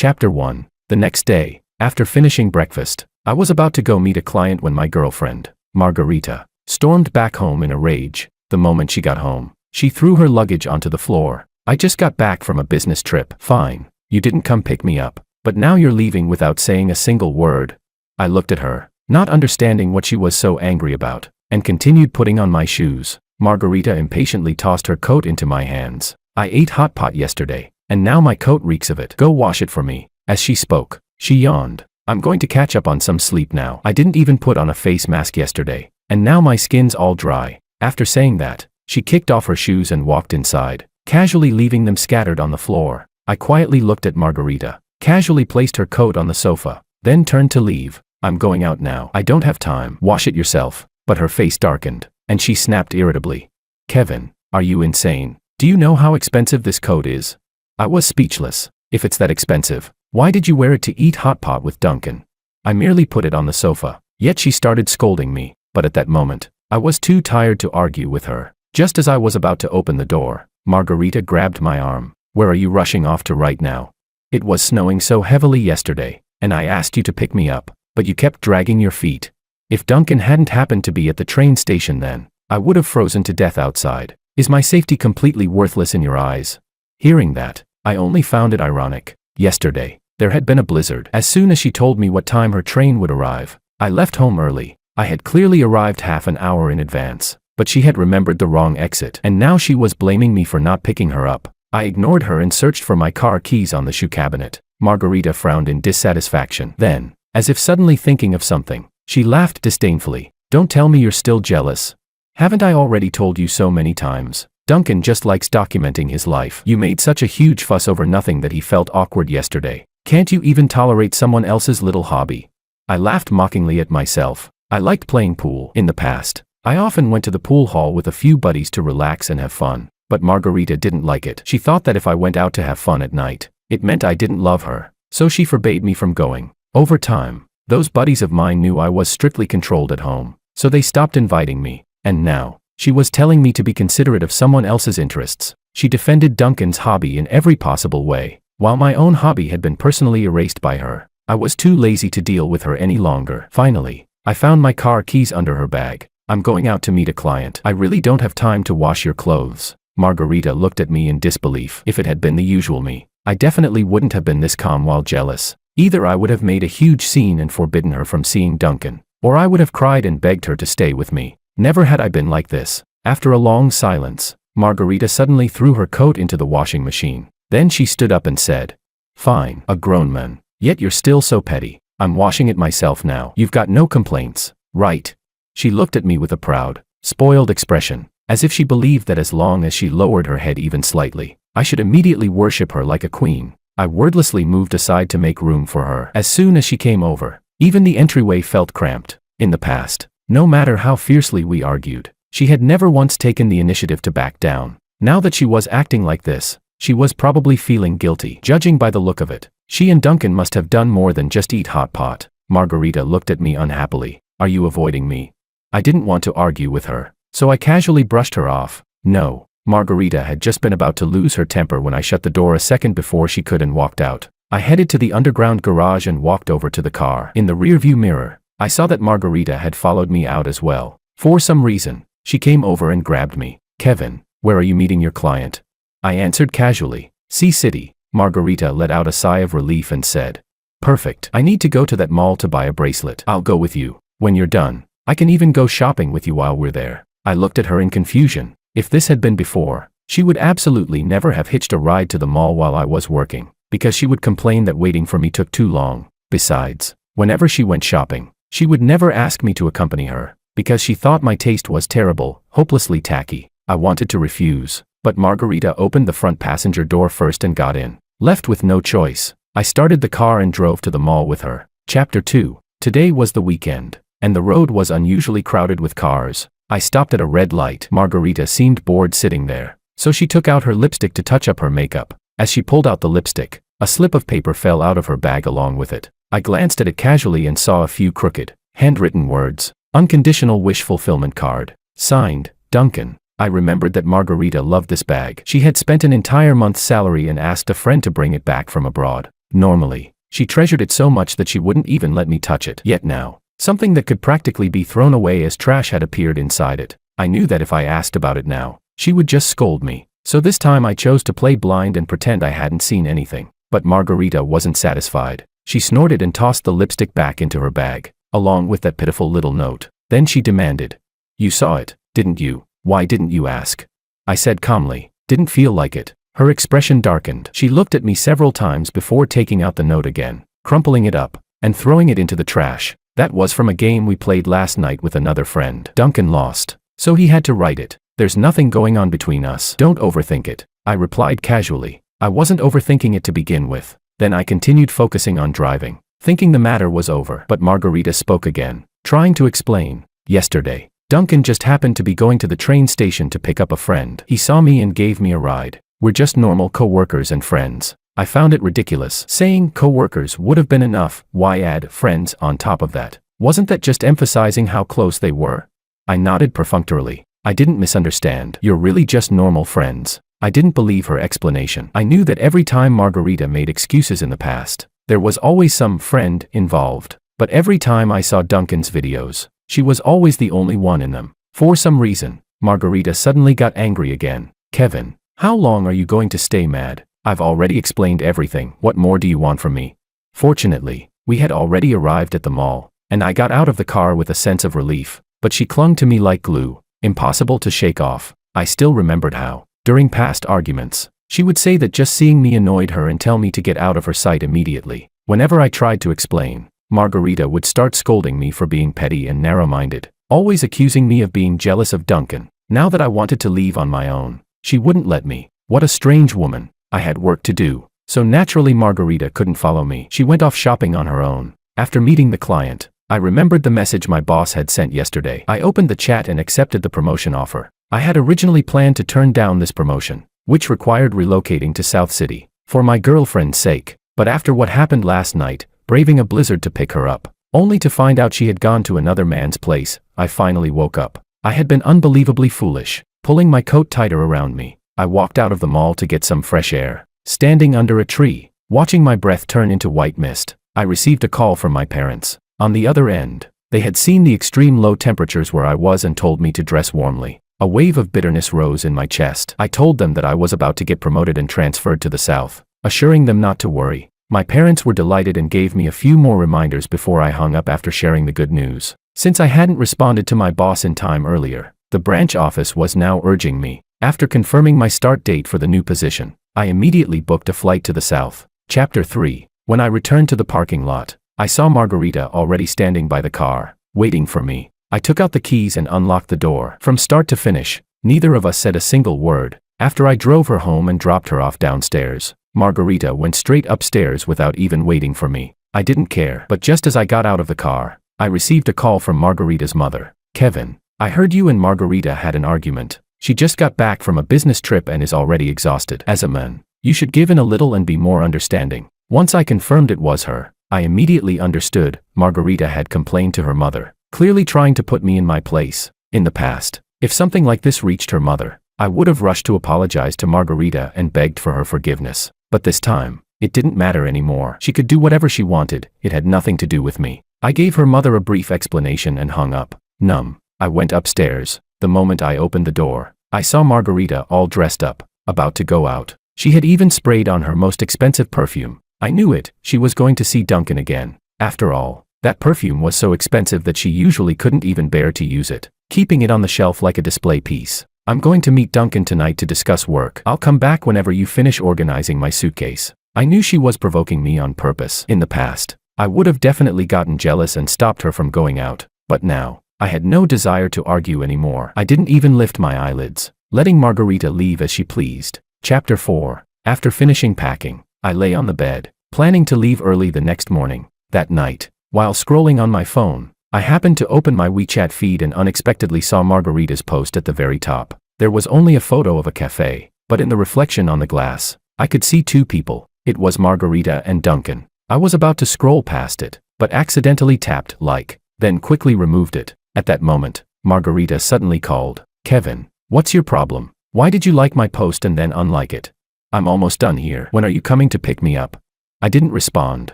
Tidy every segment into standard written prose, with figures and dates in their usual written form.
Chapter 1. The next day, after finishing breakfast, I was about to go meet a client when my girlfriend, Margarita, stormed back home in a rage. The moment she got home, she threw her luggage onto the floor. I just got back from a business trip. Fine, you didn't come pick me up, but now you're leaving without saying a single word. I looked at her, not understanding what she was so angry about, and continued putting on my shoes. Margarita impatiently tossed her coat into my hands. I ate hot pot yesterday, and now my coat reeks of it. Go wash it for me. As she spoke, she yawned. I'm going to catch up on some sleep now. I didn't even put on a face mask yesterday, and now my skin's all dry. After saying that, she kicked off her shoes and walked inside, casually leaving them scattered on the floor. I quietly looked at Margarita, casually placed her coat on the sofa, then turned to leave. I'm going out now. I don't have time. Wash it yourself. But her face darkened, and she snapped irritably. Kevin, are you insane? Do you know how expensive this coat is? I was speechless. If it's that expensive, why did you wear it to eat hot pot with Duncan? I merely put it on the sofa. Yet she started scolding me, but at that moment, I was too tired to argue with her. Just as I was about to open the door, Margarita grabbed my arm. Where are you rushing off to right now? It was snowing so heavily yesterday, and I asked you to pick me up, but you kept dragging your feet. If Duncan hadn't happened to be at the train station then, I would have frozen to death outside. Is my safety completely worthless in your eyes? Hearing that, I only found it ironic. Yesterday, there had been a blizzard. As soon as she told me what time her train would arrive, I left home early. I had clearly arrived half an hour in advance, but she had remembered the wrong exit, and now she was blaming me for not picking her up. I ignored her and searched for my car keys on the shoe cabinet. Margarita frowned in dissatisfaction. Then, as if suddenly thinking of something, she laughed disdainfully. Don't tell me you're still jealous. Haven't I already told you so many times? Duncan just likes documenting his life. You made such a huge fuss over nothing that he felt awkward yesterday. Can't you even tolerate someone else's little hobby? I laughed mockingly at myself. I liked playing pool. In the past, I often went to the pool hall with a few buddies to relax and have fun. But Margarita didn't like it. She thought that if I went out to have fun at night, it meant I didn't love her. So she forbade me from going. Over time, those buddies of mine knew I was strictly controlled at home, so they stopped inviting me. And now, she was telling me to be considerate of someone else's interests. She defended Duncan's hobby in every possible way, while my own hobby had been personally erased by her. I was too lazy to deal with her any longer. Finally, I found my car keys under her bag. I'm going out to meet a client. I really don't have time to wash your clothes. Margarita looked at me in disbelief. If it had been the usual me, I definitely wouldn't have been this calm while jealous. Either I would have made a huge scene and forbidden her from seeing Duncan, or I would have cried and begged her to stay with me. Never had I been like this. After a long silence, Margarita suddenly threw her coat into the washing machine. Then she stood up and said, "Fine, a grown man. Yet you're still so petty. I'm washing it myself now. You've got no complaints, right?" She looked at me with a proud, spoiled expression, as if she believed that as long as she lowered her head even slightly, I should immediately worship her like a queen. I wordlessly moved aside to make room for her. As soon as she came over, even the entryway felt cramped. In the past, no matter how fiercely we argued, she had never once taken the initiative to back down. Now that she was acting like this, she was probably feeling guilty. Judging by the look of it, she and Duncan must have done more than just eat hot pot. Margarita looked at me unhappily. Are you avoiding me? I didn't want to argue with her, so I casually brushed her off. No. Margarita had just been about to lose her temper when I shut the door a second before she could and walked out. I headed to the underground garage and walked over to the car. In the rearview mirror, I saw that Margarita had followed me out as well. For some reason, she came over and grabbed me. "Kevin, where are you meeting your client?" I answered casually. "C-City." Margarita let out a sigh of relief and said, "Perfect. I need to go to that mall to buy a bracelet. I'll go with you. When you're done, I can even go shopping with you while we're there." I looked at her in confusion. If this had been before, she would absolutely never have hitched a ride to the mall while I was working, because she would complain that waiting for me took too long. Besides, whenever she went shopping, she would never ask me to accompany her, because she thought my taste was terrible, hopelessly tacky. I wanted to refuse, but Margarita opened the front passenger door first and got in. Left with no choice, I started the car and drove to the mall with her. Chapter 2. Today was the weekend, and the road was unusually crowded with cars. I stopped at a red light. Margarita seemed bored sitting there, so she took out her lipstick to touch up her makeup. As she pulled out the lipstick, a slip of paper fell out of her bag along with it. I glanced at it casually and saw a few crooked, handwritten words. Unconditional wish fulfillment card. Signed, Duncan. I remembered that Margarita loved this bag. She had spent an entire month's salary and asked a friend to bring it back from abroad. Normally, she treasured it so much that she wouldn't even let me touch it. Yet now, something that could practically be thrown away as trash had appeared inside it. I knew that if I asked about it now, she would just scold me. So this time I chose to play blind and pretend I hadn't seen anything. But Margarita wasn't satisfied. She snorted and tossed the lipstick back into her bag, along with that pitiful little note. Then she demanded, "You saw it, didn't you? Why didn't you ask?" I said calmly, "Didn't feel like it." Her expression darkened. She looked at me several times before taking out the note again, crumpling it up, and throwing it into the trash. That was from a game we played last night with another friend. Duncan lost, so he had to write it. "There's nothing going on between us. Don't overthink it," I replied casually. I wasn't overthinking it to begin with. Then I continued focusing on driving, thinking the matter was over. But Margarita spoke again, trying to explain. "Yesterday, Duncan just happened to be going to the train station to pick up a friend. He saw me and gave me a ride. We're just normal co-workers and friends." I found it ridiculous. Saying co-workers would have been enough. Why add friends on top of that? Wasn't that just emphasizing how close they were? I nodded perfunctorily. I didn't misunderstand. "You're really just normal friends." I didn't believe her explanation. I knew that every time Margarita made excuses in the past, there was always some friend involved. But every time I saw Duncan's videos, she was always the only one in them. For some reason, Margarita suddenly got angry again. "Kevin, how long are you going to stay mad? I've already explained everything. What more do you want from me?" Fortunately, we had already arrived at the mall, and I got out of the car with a sense of relief. But she clung to me like glue, impossible to shake off. I still remembered how, during past arguments, she would say that just seeing me annoyed her and tell me to get out of her sight immediately. Whenever I tried to explain, Margarita would start scolding me for being petty and narrow-minded, always accusing me of being jealous of Duncan. Now that I wanted to leave on my own, she wouldn't let me. What a strange woman. I had work to do, so naturally Margarita couldn't follow me. She went off shopping on her own. After meeting the client, I remembered the message my boss had sent yesterday. I opened the chat and accepted the promotion offer. I had originally planned to turn down this promotion, which required relocating to South City, for my girlfriend's sake. But after what happened last night, braving a blizzard to pick her up, only to find out she had gone to another man's place, I finally woke up. I had been unbelievably foolish. Pulling my coat tighter around me, I walked out of the mall to get some fresh air. Standing under a tree, watching my breath turn into white mist, I received a call from my parents. On the other end, they had seen the extreme low temperatures where I was and told me to dress warmly. A wave of bitterness rose in my chest. I told them that I was about to get promoted and transferred to the south, assuring them not to worry. My parents were delighted and gave me a few more reminders before I hung up after sharing the good news. Since I hadn't responded to my boss in time earlier, the branch office was now urging me. After confirming my start date for the new position, I immediately booked a flight to the south. Chapter 3. When I returned to the parking lot, I saw Margarita already standing by the car, waiting for me. I took out the keys and unlocked the door. From start to finish, neither of us said a single word. After I drove her home and dropped her off downstairs, Margarita went straight upstairs without even waiting for me. I didn't care. But just as I got out of the car, I received a call from Margarita's mother. "Kevin, I heard you and Margarita had an argument. She just got back from a business trip and is already exhausted. As a man, you should give in a little and be more understanding." Once I confirmed it was her, I immediately understood. Margarita had complained to her mother, clearly trying to put me in my place. In the past, if something like this reached her mother, I would have rushed to apologize to Margarita and begged for her forgiveness. But this time, it didn't matter anymore. She could do whatever she wanted. It had nothing to do with me. I gave her mother a brief explanation and hung up. Numb, I went upstairs. The moment I opened the door, I saw Margarita all dressed up, about to go out. She had even sprayed on her most expensive perfume. I knew it. She was going to see Duncan again. After all, that perfume was so expensive that she usually couldn't even bear to use it, keeping it on the shelf like a display piece. "I'm going to meet Duncan tonight to discuss work. I'll come back whenever you finish organizing my suitcase." I knew she was provoking me on purpose. In the past, I would have definitely gotten jealous and stopped her from going out. But now, I had no desire to argue anymore. I didn't even lift my eyelids, letting Margarita leave as she pleased. Chapter 4. After finishing packing, I lay on the bed, planning to leave early the next morning. That night, while scrolling on my phone, I happened to open my WeChat feed and unexpectedly saw Margarita's post at the very top. There was only a photo of a cafe, but in the reflection on the glass, I could see two people. It was Margarita and Duncan. I was about to scroll past it, but accidentally tapped like, then quickly removed it. At that moment, Margarita suddenly called, "Kevin, what's your problem? Why did you like my post and then unlike it? I'm almost done here. When are you coming to pick me up?" I didn't respond.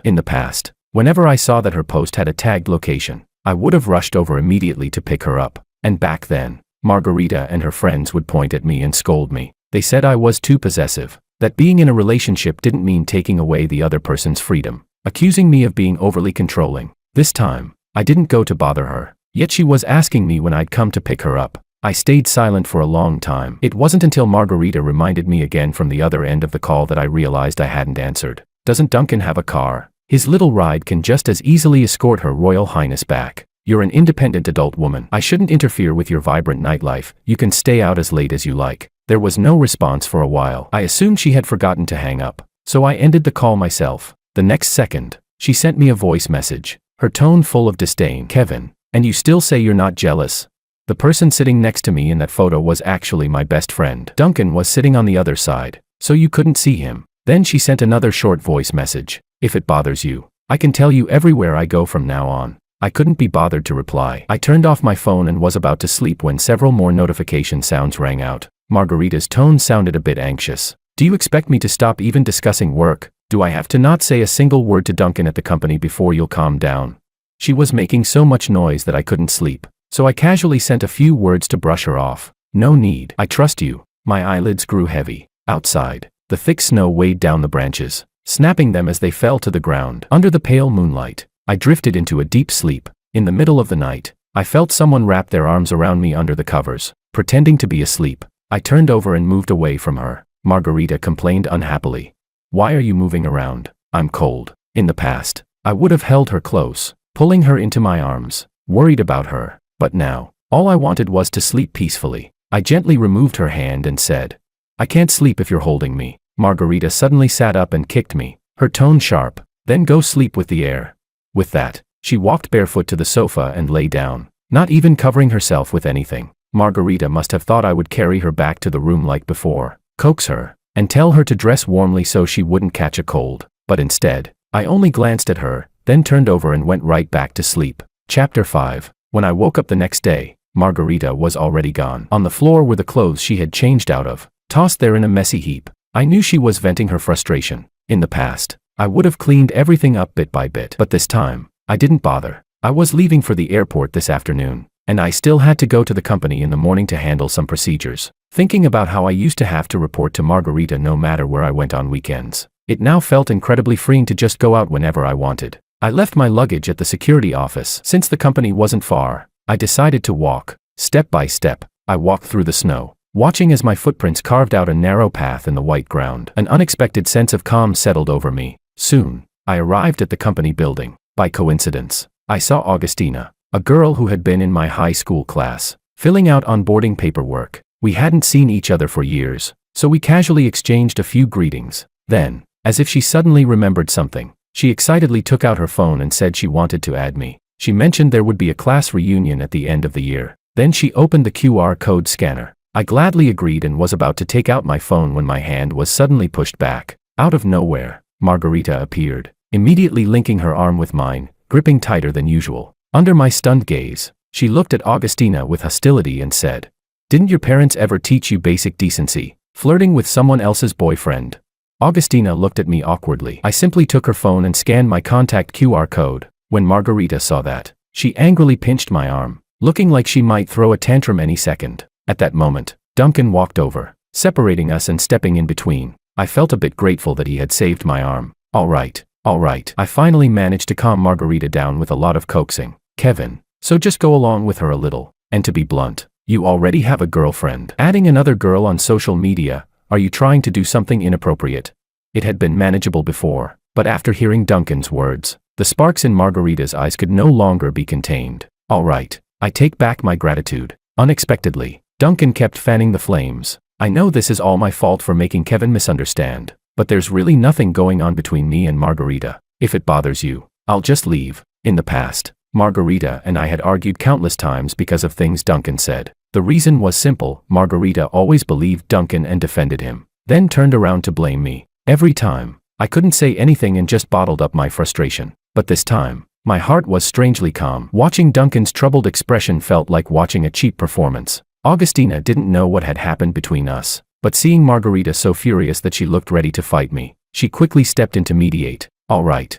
In the past, whenever I saw that her post had a tagged location, I would have rushed over immediately to pick her up. And back then, Margarita and her friends would point at me and scold me. They said I was too possessive, that being in a relationship didn't mean taking away the other person's freedom, accusing me of being overly controlling. This time, I didn't go to bother her, yet she was asking me when I'd come to pick her up. I stayed silent for a long time. It wasn't until Margarita reminded me again from the other end of the call that I realized I hadn't answered. Doesn't Duncan have a car? His little ride can just as easily escort Her Royal Highness back. You're an independent adult woman. I shouldn't interfere with your vibrant nightlife. You can stay out as late as you like. There was no response for a while. I assumed she had forgotten to hang up, so I ended the call myself. The next second, she sent me a voice message, her tone full of disdain. Kevin, and you still say you're not jealous? The person sitting next to me in that photo was actually my best friend. Duncan was sitting on the other side, so you couldn't see him. Then she sent another short voice message. If it bothers you, I can tell you everywhere I go from now on. I couldn't be bothered to reply. I turned off my phone and was about to sleep when several more notification sounds rang out. Margarita's tone sounded a bit anxious. Do you expect me to stop even discussing work? Do I have to not say a single word to Duncan at the company before you'll calm down? She was making so much noise that I couldn't sleep, so I casually sent a few words to brush her off. No need. I trust you. My eyelids grew heavy. Outside, the thick snow weighed down the branches, snapping them as they fell to the ground. Under the pale moonlight, I drifted into a deep sleep. In the middle of the night, I felt someone wrap their arms around me under the covers, pretending to be asleep. I turned over and moved away from her. Margarita complained unhappily. Why are you moving around? I'm cold. In the past, I would have held her close, pulling her into my arms, worried about her. But now, all I wanted was to sleep peacefully. I gently removed her hand and said, I can't sleep if you're holding me. Margarita suddenly sat up and kicked me, her tone sharp. Then go sleep with the air. With that, she walked barefoot to the sofa and lay down, not even covering herself with anything. Margarita must have thought I would carry her back to the room like before, coax her, and tell her to dress warmly so she wouldn't catch a cold. But instead, I only glanced at her, then turned over and went right back to sleep. Chapter 5. When I woke up the next day, Margarita was already gone. On the floor were the clothes she had changed out of, tossed there in a messy heap. I knew she was venting her frustration. In the past, I would have cleaned everything up bit by bit. But this time, I didn't bother. I was leaving for the airport this afternoon, and I still had to go to the company in the morning to handle some procedures. Thinking about how I used to have to report to Margarita no matter where I went on weekends, it now felt incredibly freeing to just go out whenever I wanted. I left my luggage at the security office. Since the company wasn't far, I decided to walk. Step by step, I walked through the snow, watching as my footprints carved out a narrow path in the white ground. An unexpected sense of calm settled over me. Soon, I arrived at the company building. By coincidence, I saw Augustina, a girl who had been in my high school class, filling out onboarding paperwork. We hadn't seen each other for years, so we casually exchanged a few greetings. Then, as if she suddenly remembered something, she excitedly took out her phone and said she wanted to add me. She mentioned there would be a class reunion at the end of the year. Then she opened the QR code scanner. I gladly agreed and was about to take out my phone when my hand was suddenly pushed back. Out of nowhere, Margarita appeared, immediately linking her arm with mine, gripping tighter than usual. Under my stunned gaze, she looked at Augustina with hostility and said, "Didn't your parents ever teach you basic decency, flirting with someone else's boyfriend?" Augustina looked at me awkwardly. I simply took her phone and scanned my contact QR code. When Margarita saw that, she angrily pinched my arm, looking like she might throw a tantrum any second. At that moment, Duncan walked over, separating us and stepping in between. I felt a bit grateful that he had saved my arm. All right. I finally managed to calm Margarita down with a lot of coaxing. Kevin, so just go along with her a little. And to be blunt, you already have a girlfriend. Adding another girl on social media, are you trying to do something inappropriate? It had been manageable before, but after hearing Duncan's words, the sparks in Margarita's eyes could no longer be contained. All right, I take back my gratitude. Unexpectedly, Duncan kept fanning the flames. I know this is all my fault for making Kevin misunderstand, but there's really nothing going on between me and Margarita. If it bothers you, I'll just leave. In the past, Margarita and I had argued countless times because of things Duncan said. The reason was simple: Margarita always believed Duncan and defended him, then turned around to blame me. Every time, I couldn't say anything and just bottled up my frustration. But this time, my heart was strangely calm. Watching Duncan's troubled expression felt like watching a cheap performance. Augustina didn't know what had happened between us, but seeing Margarita so furious that she looked ready to fight me, she quickly stepped in to mediate. All right.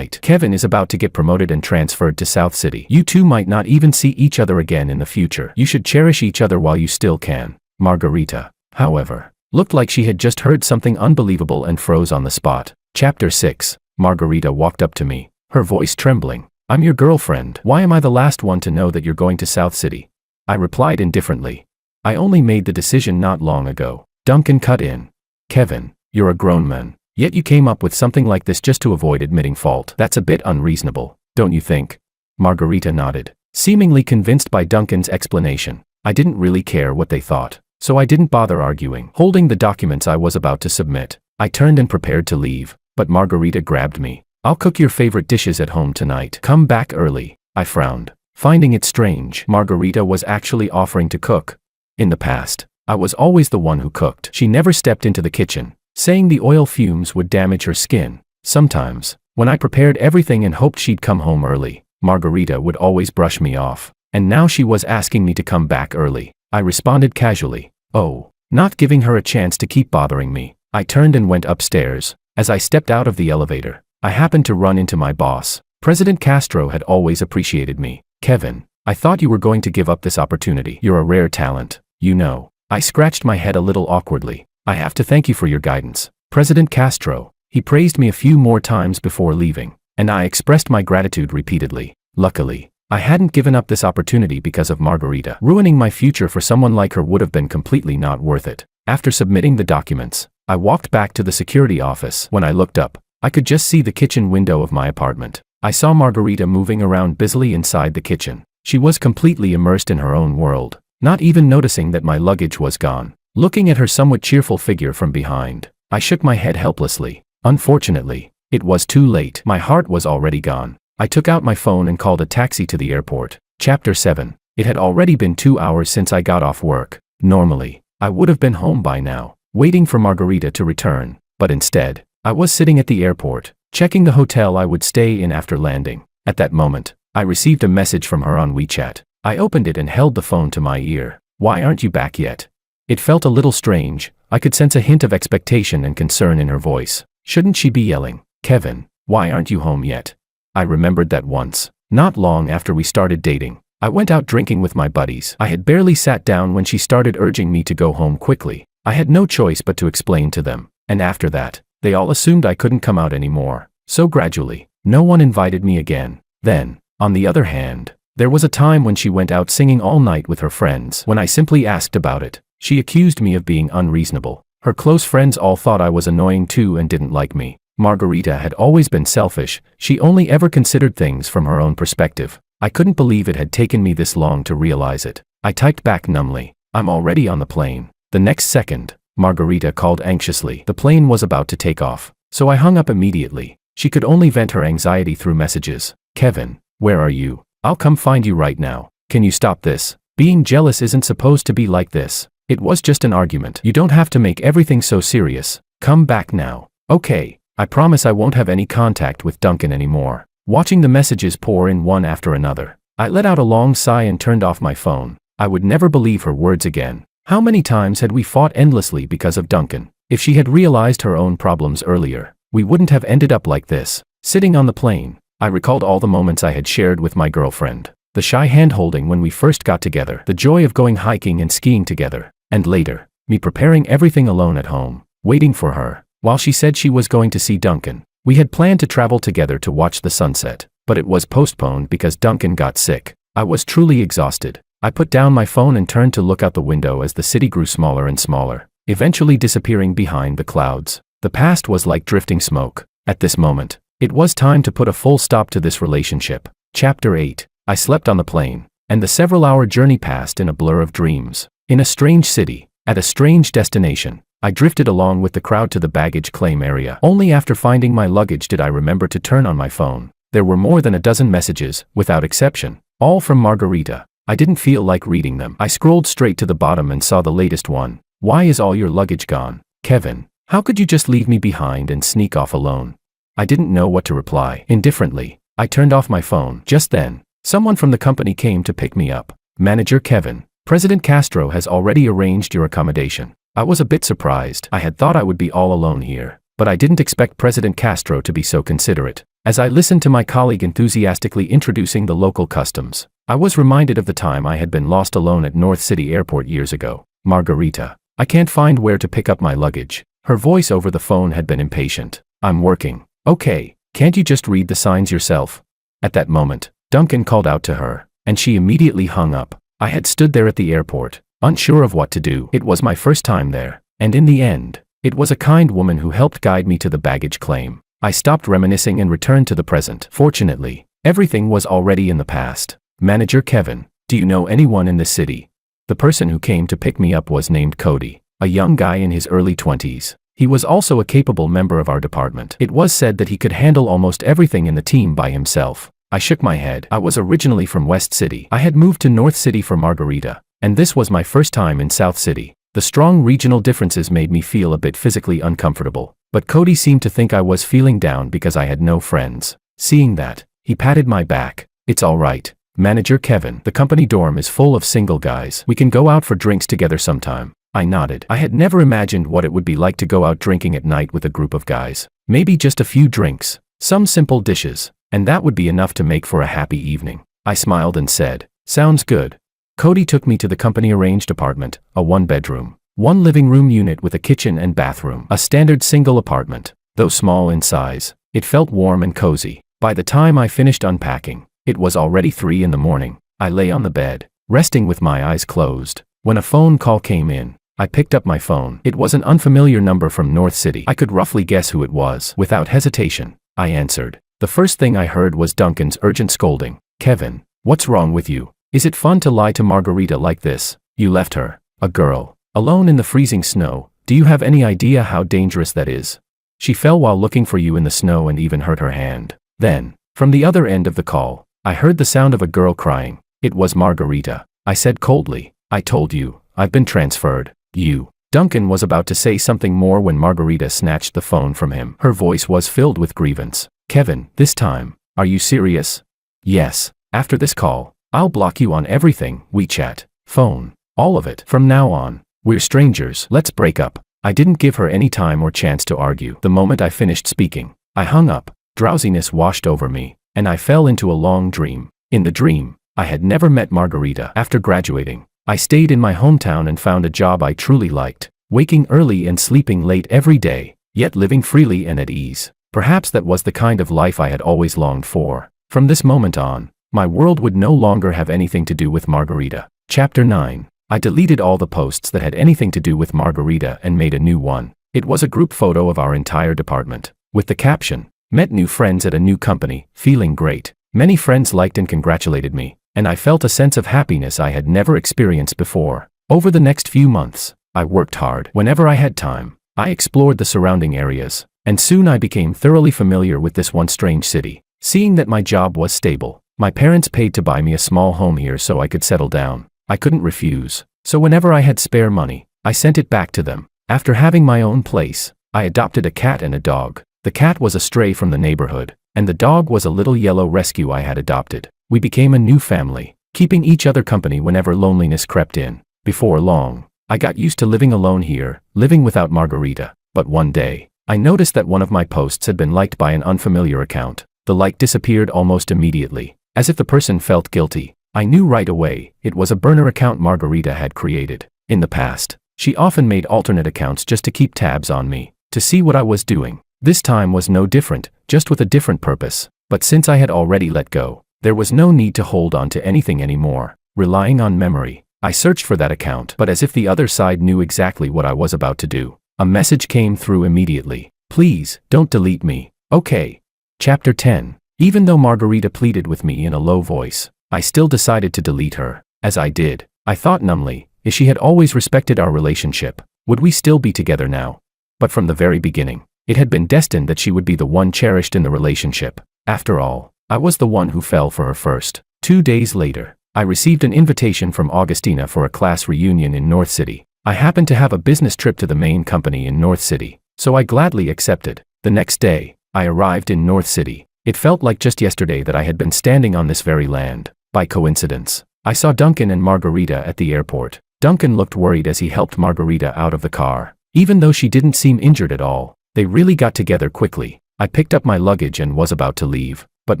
Kevin is about to get promoted and transferred to South City. You two might not even see each other again in the future. You should cherish each other while you still can. Margarita, however, looked like she had just heard something unbelievable and froze on the spot. Chapter 6. Margarita walked up to me, her voice trembling. I'm your girlfriend. Why am I the last one to know that you're going to South City? I replied indifferently. I only made the decision not long ago. Duncan cut in. Kevin, you're a grown man. Yet you came up with something like this just to avoid admitting fault. That's a bit unreasonable, don't you think? Margarita nodded, seemingly convinced by Duncan's explanation. I didn't really care what they thought, so I didn't bother arguing. Holding the documents I was about to submit, I turned and prepared to leave, but Margarita grabbed me. I'll cook your favorite dishes at home tonight. Come back early. I frowned, finding it strange. Margarita was actually offering to cook. In the past, I was always the one who cooked. She never stepped into the kitchen, saying the oil fumes would damage her skin. Sometimes, when I prepared everything and hoped she'd come home early, Margarita would always brush me off. And now she was asking me to come back early. I responded casually. Oh, not giving her a chance to keep bothering me. I turned and went upstairs. As I stepped out of the elevator, I happened to run into my boss. President Castro had always appreciated me. Kevin, I thought you were going to give up this opportunity. You're a rare talent, you know. I scratched my head a little awkwardly. I have to thank you for your guidance, President Castro. He praised me a few more times before leaving, and I expressed my gratitude repeatedly. Luckily, I hadn't given up this opportunity because of Margarita. Ruining my future for someone like her would have been completely not worth it. After submitting the documents, I walked back to the security office. When I looked up, I could just see the kitchen window of my apartment. I saw Margarita moving around busily inside the kitchen. She was completely immersed in her own world, not even noticing that my luggage was gone. Looking at her somewhat cheerful figure from behind, I shook my head helplessly. Unfortunately, it was too late. My heart was already gone. I took out my phone and called a taxi to the airport. Chapter 7. It had already been 2 hours since I got off work. Normally, I would have been home by now, waiting for Margarita to return, but instead, I was sitting at the airport, checking the hotel I would stay in after landing. At that moment, I received a message from her on WeChat. I opened it and held the phone to my ear. Why aren't you back yet? It felt a little strange. I could sense a hint of expectation and concern in her voice. Shouldn't she be yelling, Kevin, why aren't you home yet? I remembered that once, not long after we started dating, I went out drinking with my buddies. I had barely sat down when she started urging me to go home quickly. I had no choice but to explain to them, and after that, they all assumed I couldn't come out anymore. So gradually, no one invited me again. Then, on the other hand, there was a time when she went out singing all night with her friends. When I simply asked about it, she accused me of being unreasonable. Her close friends all thought I was annoying too and didn't like me. Margarita had always been selfish. She only ever considered things from her own perspective. I couldn't believe it had taken me this long to realize it. I typed back numbly, I'm already on the plane. The next second, Margarita called anxiously. The plane was about to take off, so I hung up immediately. She could only vent her anxiety through messages. Kevin, where are you? I'll come find you right now. Can you stop this? Being jealous isn't supposed to be like this. It was just an argument. You don't have to make everything so serious. Come back now. Okay, I promise I won't have any contact with Duncan anymore. Watching the messages pour in one after another, I let out a long sigh and turned off my phone. I would never believe her words again. How many times had we fought endlessly because of Duncan? If she had realized her own problems earlier, we wouldn't have ended up like this. Sitting on the plane, I recalled all the moments I had shared with my girlfriend. The shy hand-holding when we first got together, the joy of going hiking and skiing together, and later, me preparing everything alone at home, waiting for her, while she said she was going to see Duncan. We had planned to travel together to watch the sunset, but it was postponed because Duncan got sick. I was truly exhausted. I put down my phone and turned to look out the window as the city grew smaller and smaller, eventually disappearing behind the clouds. The past was like drifting smoke. At this moment, it was time to put a full stop to this relationship. Chapter 8. I slept on the plane, and the several-hour journey passed in a blur of dreams. In a strange city, at a strange destination, I drifted along with the crowd to the baggage claim area. Only after finding my luggage did I remember to turn on my phone. There were more than a dozen messages, without exception, all from Margarita. I didn't feel like reading them. I scrolled straight to the bottom and saw the latest one. Why is all your luggage gone? Kevin, how could you just leave me behind and sneak off alone? I didn't know what to reply. Indifferently, I turned off my phone. Just then, someone from the company came to pick me up. Manager Kevin, President Castro has already arranged your accommodation. I was a bit surprised. I had thought I would be all alone here, but I didn't expect President Castro to be so considerate. As I listened to my colleague enthusiastically introducing the local customs, I was reminded of the time I had been lost alone at North City Airport years ago. Margarita, I can't find where to pick up my luggage. Her voice over the phone had been impatient. I'm working. Okay, can't you just read the signs yourself? At that moment, Duncan called out to her, and she immediately hung up. I had stood there at the airport, unsure of what to do. It was my first time there, and in the end, it was a kind woman who helped guide me to the baggage claim. I stopped reminiscing and returned to the present. Fortunately, everything was already in the past. Manager Kevin, do you know anyone in this city? The person who came to pick me up was named Cody, a young guy in his early 20s. He was also a capable member of our department. It was said that he could handle almost everything in the team by himself. I shook my head. I was originally from West City. I had moved to North City for Margarita, and this was my first time in South City. The strong regional differences made me feel a bit physically uncomfortable, but Cody seemed to think I was feeling down because I had no friends. Seeing that, he patted my back. It's all right, Manager Kevin. The company dorm is full of single guys. We can go out for drinks together sometime. I nodded. I had never imagined what it would be like to go out drinking at night with a group of guys. Maybe just a few drinks, some simple dishes, and that would be enough to make for a happy evening. I smiled and said, sounds good. Cody took me to the company-arranged apartment, a one-bedroom, one living room unit with a kitchen and bathroom. A standard single apartment. Though small in size, it felt warm and cozy. By the time I finished unpacking, it was already 3 in the morning. I lay on the bed, resting with my eyes closed, when a phone call came in. I picked up my phone. It was an unfamiliar number from North City. I could roughly guess who it was. Without hesitation, I answered. The first thing I heard was Duncan's urgent scolding. Kevin, what's wrong with you? Is it fun to lie to Margarita like this? You left her, a girl, alone in the freezing snow. Do you have any idea how dangerous that is? She fell while looking for you in the snow and even hurt her hand. Then, from the other end of the call, I heard the sound of a girl crying. It was Margarita. I said coldly, I told you, I've been transferred. You. Duncan was about to say something more when Margarita snatched the phone from him. Her voice was filled with grievance. Kevin, this time, are you serious? Yes. After this call, I'll block you on everything, WeChat, phone, all of it. From now on, we're strangers. Let's break up. I didn't give her any time or chance to argue. The moment I finished speaking, I hung up. Drowsiness washed over me, and I fell into a long dream. In the dream, I had never met Margarita. After graduating, I stayed in my hometown and found a job I truly liked, waking early and sleeping late every day, yet living freely and at ease. Perhaps that was the kind of life I had always longed for. From this moment on, my world would no longer have anything to do with Margarita. Chapter 9. I deleted all the posts that had anything to do with Margarita and made a new one. It was a group photo of our entire department, with the caption, met new friends at a new company, feeling great. Many friends liked and congratulated me, and I felt a sense of happiness I had never experienced before. Over the next few months, I worked hard. Whenever I had time, I explored the surrounding areas, and soon I became thoroughly familiar with this one strange city. Seeing that my job was stable, my parents paid to buy me a small home here so I could settle down. I couldn't refuse, so whenever I had spare money, I sent it back to them. After having my own place, I adopted a cat and a dog. The cat was a stray from the neighborhood, and the dog was a little yellow rescue I had adopted. We became a new family, keeping each other company whenever loneliness crept in. Before long, I got used to living alone here, living without Margarita. But one day, I noticed that one of my posts had been liked by an unfamiliar account. The like disappeared almost immediately, as if the person felt guilty. I knew right away, it was a burner account Margarita had created. In the past, she often made alternate accounts just to keep tabs on me, to see what I was doing. This time was no different, just with a different purpose. But since I had already let go, there was no need to hold on to anything anymore. Relying on memory, I searched for that account, but as if the other side knew exactly what I was about to do, a message came through immediately. Please, don't delete me. Okay. Chapter 10. Even though Margarita pleaded with me in a low voice, I still decided to delete her. As I did, I thought numbly, if she had always respected our relationship, would we still be together now? But from the very beginning, it had been destined that she would be the one cherished in the relationship. After all, I was the one who fell for her first. 2 days later, I received an invitation from Augustina for a class reunion in North City. I happened to have a business trip to the main company in North City, so I gladly accepted. The next day, I arrived in North City. It felt like just yesterday that I had been standing on this very land. By coincidence, I saw Duncan and Margarita at the airport. Duncan looked worried as he helped Margarita out of the car. Even though she didn't seem injured at all, They really got together quickly. I picked up my luggage and was about to leave, but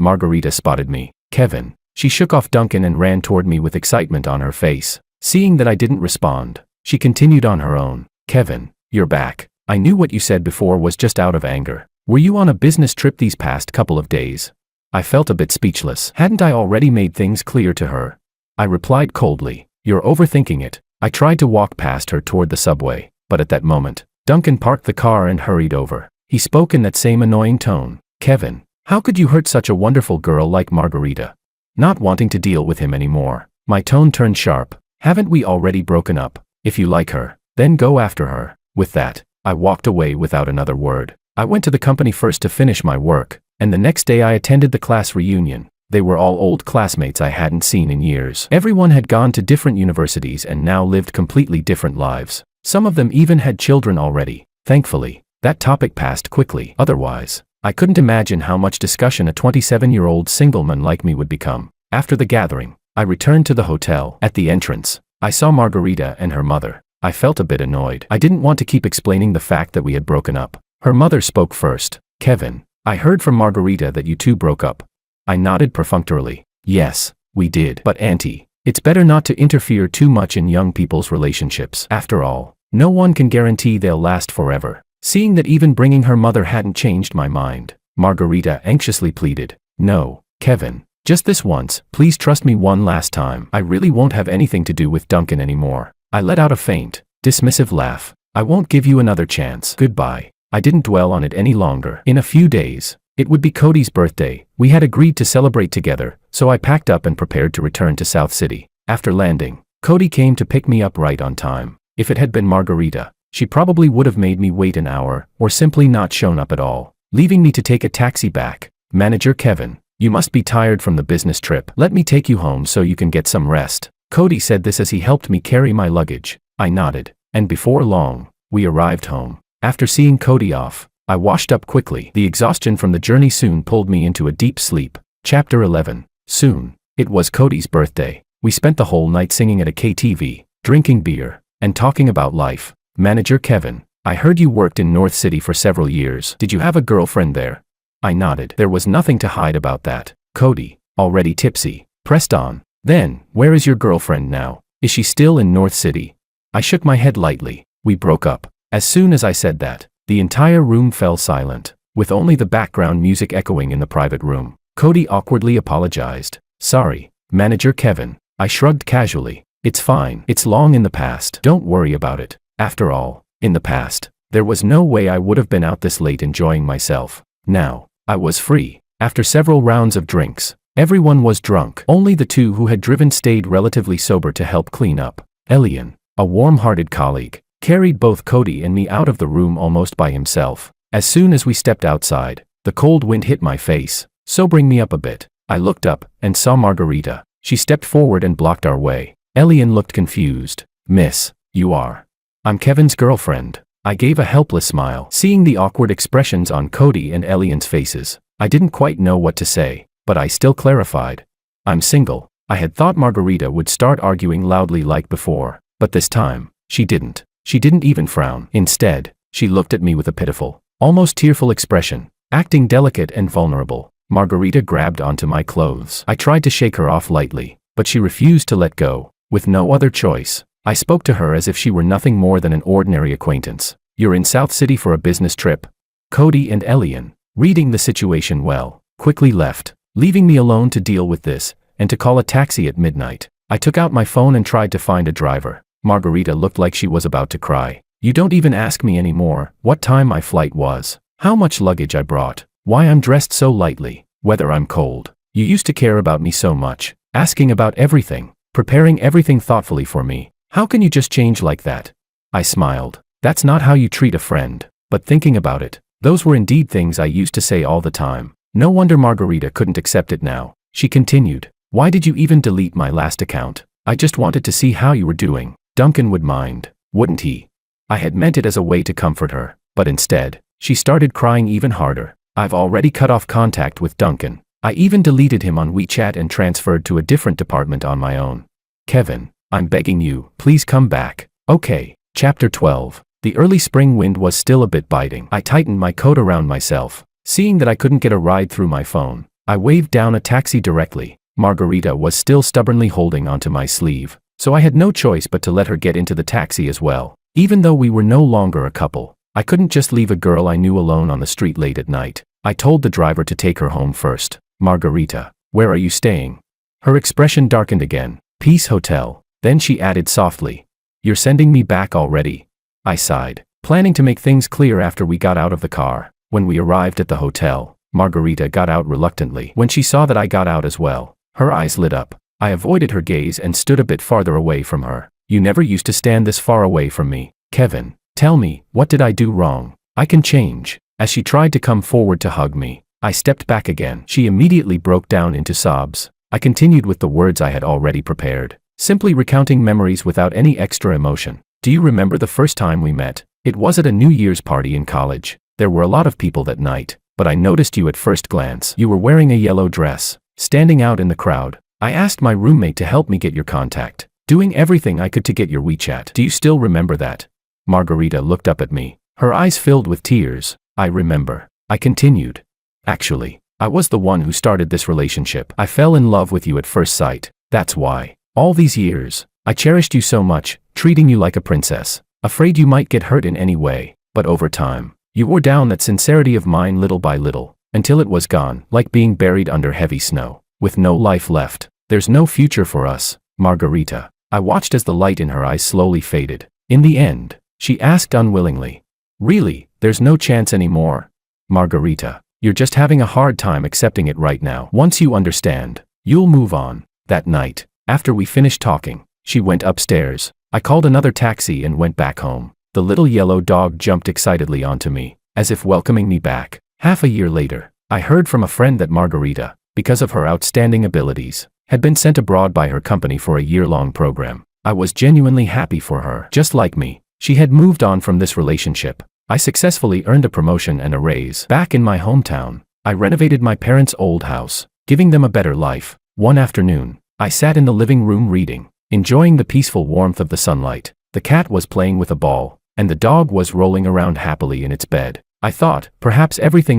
Margarita spotted me. Kevin. She shook off Duncan and ran toward me with excitement on her face. Seeing that I didn't respond, she continued on her own. Kevin, you're back. I knew what you said before was just out of anger. Were you on a business trip these past couple of days? I felt a bit speechless. Hadn't I already made things clear to her? I replied coldly, you're overthinking it. I tried to walk past her toward the subway, but at that moment, Duncan parked the car and hurried over. He spoke in that same annoying tone. Kevin, how could you hurt such a wonderful girl like Margarita? Not wanting to deal with him anymore, my tone turned sharp. Haven't we already broken up? If you like her, then go after her. With that, I walked away without another word. I went to the company first to finish my work, and the next day I attended the class reunion. They were all old classmates I hadn't seen in years. Everyone had gone to different universities and now lived completely different lives. Some of them even had children already. Thankfully, that topic passed quickly. Otherwise, I couldn't imagine how much discussion a 27-year-old single man like me would become. After the gathering, I returned to the hotel. At the entrance, I saw Margarita and her mother. I felt a bit annoyed. I didn't want to keep explaining the fact that we had broken up. Her mother spoke first. Kevin, I heard from Margarita that you two broke up. I nodded perfunctorily. Yes, we did. But Auntie, it's better not to interfere too much in young people's relationships. After all, no one can guarantee they'll last forever. Seeing that even bringing her mother hadn't changed my mind, Margarita anxiously pleaded. No, Kevin, just this once, please trust me one last time. I really won't have anything to do with Duncan anymore. I let out a faint, dismissive laugh. I won't give you another chance. Goodbye. I didn't dwell on it any longer. In a few days, it would be Cody's birthday. We had agreed to celebrate together, so I packed up and prepared to return to South City. After landing, Cody came to pick me up right on time. If it had been Margarita, she probably would have made me wait an hour, or simply not shown up at all, leaving me to take a taxi back. Manager Kevin, you must be tired from the business trip. Let me take you home so you can get some rest. Cody said this as he helped me carry my luggage. I nodded, and before long, we arrived home. After seeing Cody off, I washed up quickly. The exhaustion from the journey soon pulled me into a deep sleep. Chapter 11. Soon, it was Cody's birthday. We spent the whole night singing at a KTV, drinking beer, and talking about life. Manager Kevin, I heard you worked in North City for several years. Did you have a girlfriend there? I nodded. There was nothing to hide about that. Cody, already tipsy, pressed on. Then, where is your girlfriend now? Is she still in North City? I shook my head lightly. We broke up. As soon as I said that, the entire room fell silent, with only the background music echoing in the private room. Cody awkwardly apologized. Sorry, Manager Kevin. I shrugged casually. It's fine. It's long in the past. Don't worry about it. After all, in the past, there was no way I would have been out this late enjoying myself. Now, I was free. After several rounds of drinks, everyone was drunk. Only the two who had driven stayed relatively sober to help clean up. Elian, a warm-hearted colleague, carried both Cody and me out of the room almost by himself. As soon as we stepped outside, the cold wind hit my face, sobering me up a bit. I looked up and saw Margarita. She stepped forward and blocked our way. Elian looked confused. Miss, you are. I'm Kevin's girlfriend. I gave a helpless smile. Seeing the awkward expressions on Cody and Elian's faces, I didn't quite know what to say, but I still clarified. I'm single. I had thought Margarita would start arguing loudly like before, but this time, she didn't. She didn't even frown. Instead, she looked at me with a pitiful, almost tearful expression, acting delicate and vulnerable. Margarita grabbed onto my clothes. I tried to shake her off lightly, but she refused to let go. With no other choice, I spoke to her as if she were nothing more than an ordinary acquaintance. You're in South City for a business trip? Cody and Elian, reading the situation well, quickly left, leaving me alone to deal with this, and to call a taxi at midnight. I took out my phone and tried to find a driver. Margarita looked like she was about to cry. You don't even ask me anymore what time my flight was, how much luggage I brought, why I'm dressed so lightly, whether I'm cold. You used to care about me so much, asking about everything, preparing everything thoughtfully for me. How can you just change like that? I smiled. That's not how you treat a friend. But thinking about it, those were indeed things I used to say all the time. No wonder Margarita couldn't accept it now. She continued. Why did you even delete my last account? I just wanted to see how you were doing. Duncan would mind, wouldn't he? I had meant it as a way to comfort her, but instead, she started crying even harder. I've already cut off contact with Duncan. I even deleted him on WeChat and transferred to a different department on my own. Kevin, I'm begging you, please come back. Okay. Chapter 12. The early spring wind was still a bit biting. I tightened my coat around myself. Seeing that I couldn't get a ride through my phone, I waved down a taxi directly. Margarita was still stubbornly holding onto my sleeve, so I had no choice but to let her get into the taxi as well. Even though we were no longer a couple, I couldn't just leave a girl I knew alone on the street late at night. I told the driver to take her home first. Margarita, where are you staying? Her expression darkened again. Peace Hotel. Then she added softly, you're sending me back already? I sighed, planning to make things clear after we got out of the car. When we arrived at the hotel, Margarita got out reluctantly. When she saw that I got out as well, her eyes lit up. I avoided her gaze and stood a bit farther away from her. You never used to stand this far away from me, Kevin. Tell me, what did I do wrong? I can change. As she tried to come forward to hug me, I stepped back again. She immediately broke down into sobs. I continued with the words I had already prepared, simply recounting memories without any extra emotion. Do you remember the first time we met? It was at a New Year's party in college. There were a lot of people that night, but I noticed you at first glance. You were wearing a yellow dress, standing out in the crowd. I asked my roommate to help me get your contact, doing everything I could to get your WeChat. Do you still remember that? Margarita looked up at me, her eyes filled with tears. I remember. I continued. Actually, I was the one who started this relationship. I fell in love with you at first sight. That's why. All these years, I cherished you so much, treating you like a princess, afraid you might get hurt in any way. But over time, you wore down that sincerity of mine little by little, until it was gone, like being buried under heavy snow, with no life left. There's no future for us, Margarita. I watched as the light in her eyes slowly faded. In the end, she asked unwillingly, really, there's no chance anymore? Margarita, you're just having a hard time accepting it right now. Once you understand, you'll move on. That night, after we finished talking, she went upstairs. I called another taxi and went back home. The little yellow dog jumped excitedly onto me, as if welcoming me back. Half a year later, I heard from a friend that Margarita, because of her outstanding abilities, had been sent abroad by her company for a year-long program. I was genuinely happy for her. Just like me, she had moved on from this relationship. I successfully earned a promotion and a raise. Back in my hometown, I renovated my parents' old house, giving them a better life. One afternoon, I sat in the living room reading, enjoying the peaceful warmth of the sunlight. The cat was playing with a ball, and the dog was rolling around happily in its bed. I thought, perhaps everything in